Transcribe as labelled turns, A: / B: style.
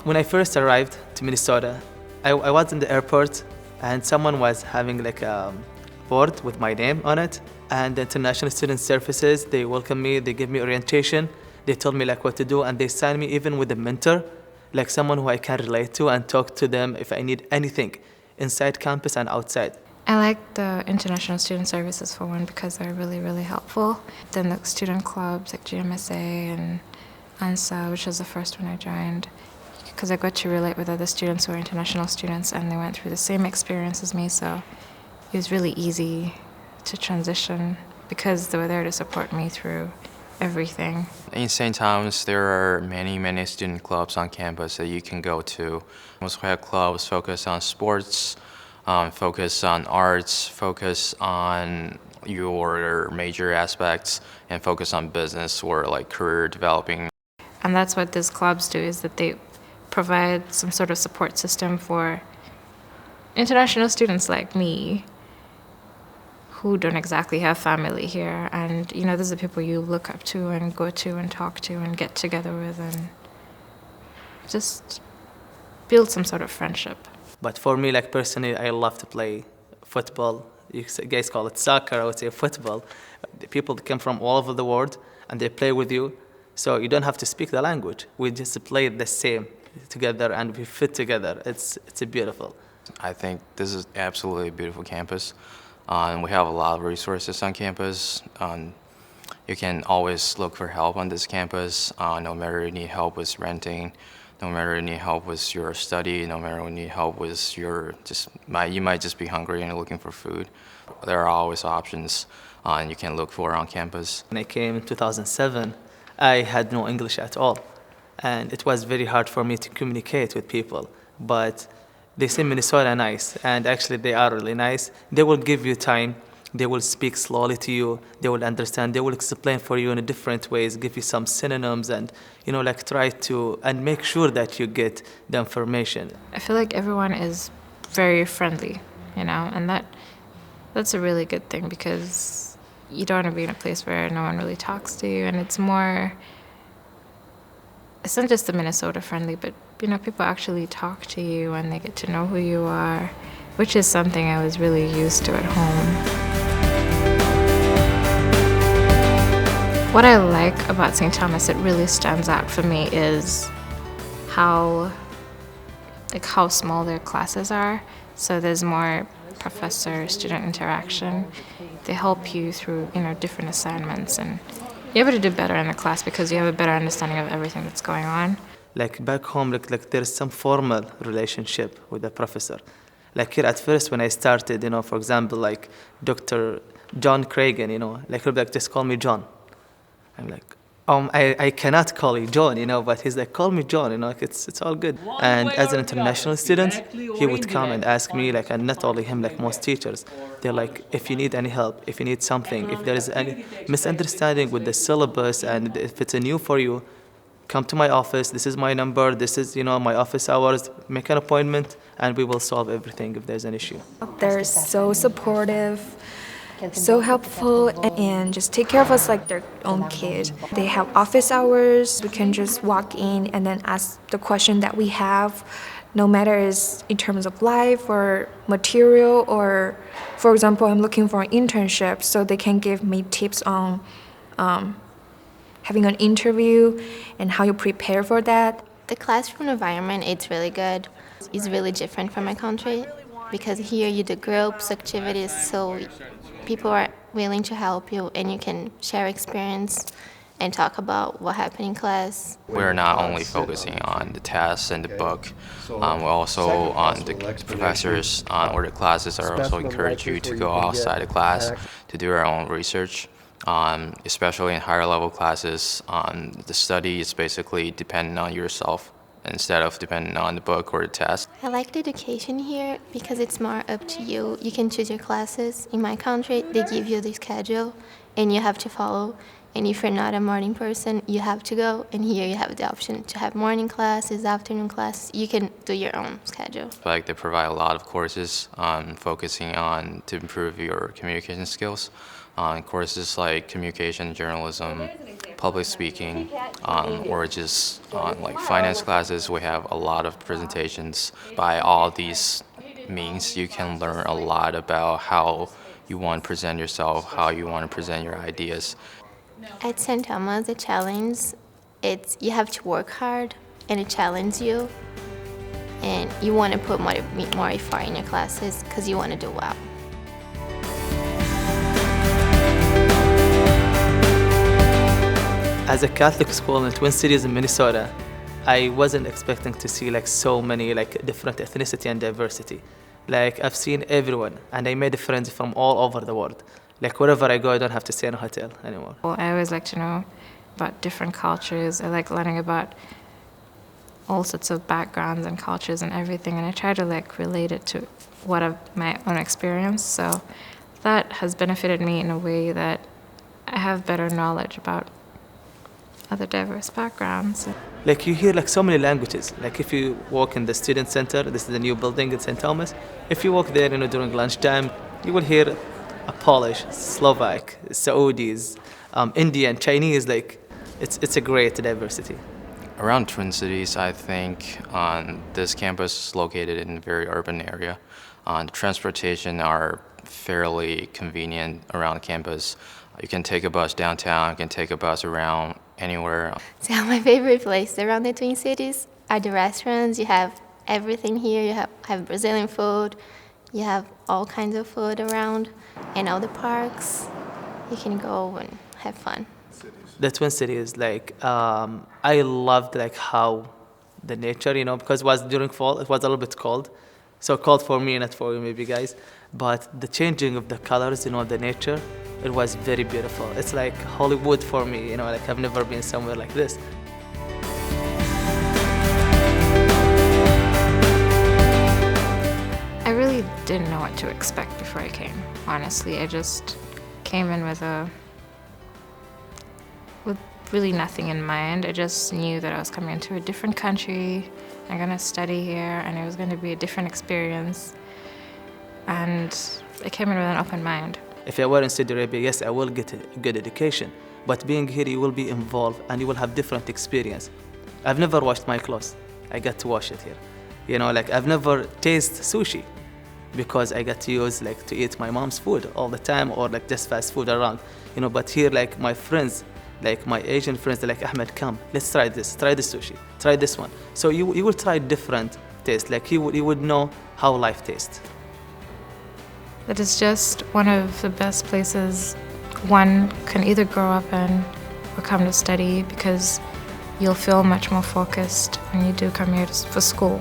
A: When I first arrived to Minnesota, I was in the airport and someone was having like a board with my name on it. And the International Student Services, they welcome me, they give me orientation, they told me like what to do, and they signed me even with a mentor, like someone who I can relate to and talk to them if I need anything inside campus and outside.
B: I like the International Student Services for one because they're really, really helpful. Then the student clubs like GMSA and ANSA, which was the first one I joined, because I got to relate with other students who are international students and they went through the same experience as me, so it was really easy to transition because they were there to support me through everything.
C: In St. Thomas, there are many student clubs on campus that you can go to. Most have clubs focus on sports, focus on arts, focus on your major aspects, and focus on business or like career developing.
B: And that's what these clubs do, is that they provide some sort of support system for international students like me who don't exactly have family here. And, you know, these are people you look up to and go to and talk to and get together with and just build some sort of friendship.
A: But for me, like personally, I love to play football. You guys call it soccer, I would say football. The people come from all over the world and they play with you. So you don't have to speak the language. We just play the same together and we fit together. It's beautiful.
C: I think this is absolutely a beautiful campus. And we have a lot of resources on campus. You can always look for help on this campus, no matter you need help with renting, no matter you need help with your study, no matter you need help with your you might just be hungry and you're looking for food. There are always options and you can look for on campus.
A: When I came in 2007, I had no English at all. And it was very hard for me to communicate with people. But they say Minnesota nice, and actually they are really nice. They will give you time. They will speak slowly to you. They will understand. They will explain for you in different ways, give you some synonyms, and like try to and make sure that you get the information.
B: I feel like everyone is very friendly, and that's a really good thing because you don't want to be in a place where no one really talks to you, and it's not just the Minnesota friendly, but people actually talk to you and they get to know who you are, which is something I was really used to at home. What I like about St. Thomas, it really stands out for me, is how small their classes are. So there's more professor-student interaction. They help you through, different assignments, and you're able to do better in the class because you have a better understanding of everything that's going on.
A: Like back home, like there's some formal relationship with the professor. Like here at first when I started, for example, like Dr. John Cragen, like he'll be like, just call me John. I'm like, I cannot call you John, but he's like, call me John, like it's all good. And as an international student, he would come and ask me, like, and not only him, like most teachers, they're like, if you need any help, if you need something, if there is any misunderstanding with the syllabus and if it's new for you, come to my office, this is my number, this is, my office hours, make an appointment, and we will solve everything if there's an issue.
D: They're so supportive, so helpful, and just take care of us like their own kid. They have office hours. We can just walk in and then ask the question that we have, no matter is in terms of life or material, or, for example, I'm looking for an internship, so they can give me tips on having an interview and how you prepare for that.
E: The classroom environment, it's really good. It's really different from my country because here you do groups, activities, so people are willing to help you and you can share experience and talk about what happened in class.
C: We're not only focusing on the tests and the book, we're also on the professors or the classes are also encourage you to go outside the class to do your own research. Especially in higher level classes, the study is basically dependent on yourself instead of depending on the book or the test.
E: I like the education here because it's more up to you. You can choose your classes. In my country, they give you the schedule and you have to follow. And if you're not a morning person, you have to go. And here you have the option to have morning classes, afternoon classes. You can do your own schedule.
C: Like they provide a lot of courses focusing on to improve your communication skills. Courses like communication, journalism, public speaking, or just like finance classes. We have a lot of presentations. By all these means, you can learn a lot about how you want to present yourself, how you want to present your ideas.
E: At St. Thomas, the challenge, it's you have to work hard and it challenges you. And you want to put more effort in your classes because you want to do well.
A: As a Catholic school in Twin Cities in Minnesota, I wasn't expecting to see like so many like different ethnicity and diversity. Like I've seen everyone, and I made friends from all over the world. Like wherever I go, I don't have to stay in a hotel anymore.
B: Well, I always like to know about different cultures. I like learning about all sorts of backgrounds and cultures and everything, and I try to like relate it to my own experience. So that has benefited me in a way that I have better knowledge about other diverse backgrounds.
A: Like you hear like so many languages. Like if you walk in the student center, this is the new building in St. Thomas. If you walk there, during lunchtime, you will hear a Polish, Slovak, Saudis, Indian, Chinese. Like it's a great diversity.
C: Around Twin Cities, I think this campus is located in a very urban area. Transportation are fairly convenient around campus. You can take a bus downtown, you can take a bus around anywhere.
E: So my favorite place around the Twin Cities are the restaurants. You have everything here. You have Brazilian food. You have all kinds of food around, and all the parks. You can go and have fun.
A: The Twin Cities, like I loved like how the nature, because it was during fall, it was a little bit cold. So cold for me, not for you maybe guys. But the changing of the colors, the nature, it was very beautiful. It's like Hollywood for me, like I've never been somewhere like this.
B: I really didn't know what to expect before I came, honestly. I just came in with really nothing in mind. I just knew that I was coming into a different country. I'm gonna study here, and it was gonna be a different experience. And I came in with an open mind.
A: If I were in Saudi Arabia, yes, I will get a good education. But being here, you will be involved, and you will have different experience. I've never washed my clothes. I got to wash it here. I've never tasted sushi because I got to use to eat my mom's food all the time, or just fast food around. But here, my friends, my Asian friends, they're like, Ahmed, come, let's try this sushi, try this one. So you will try different tastes. You would know how life tastes.
B: It is just one of the best places one can either grow up in or come to study, because you'll feel much more focused when you do come here for school.